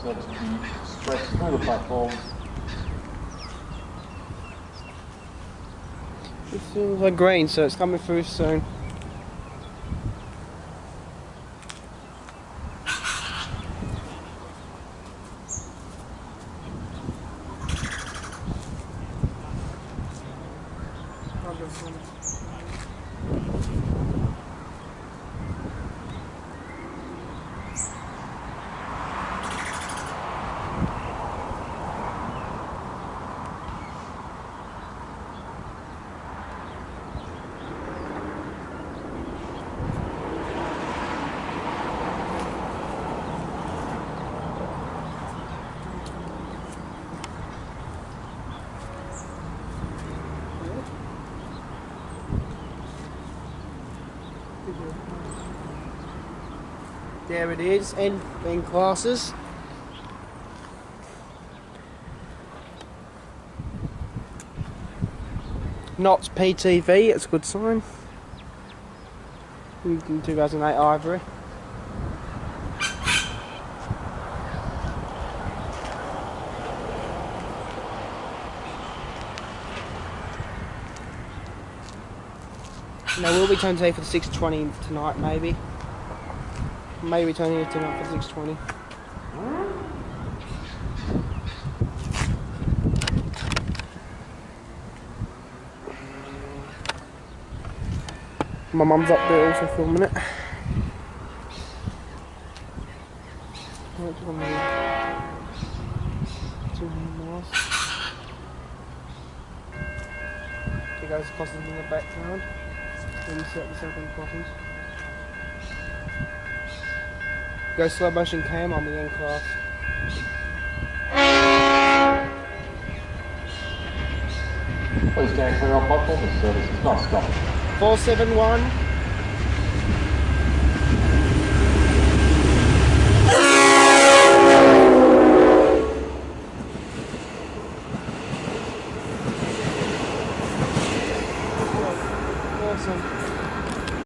So to be spread through the platform. It feels like green, so it's coming through soon. There it is, in classes. Not PTV, it's a good sign. In 2008 Ivory. No, we'll be turning today for the 620 tonight, maybe. Maybe turning it tonight for 620. My mum's up there also filming it. There goes the crossings in the background. Then you set yourself on the crossings. Go slow motion cam on the end class. Please stand clear on platform. This service is not stopped. 471. Awesome.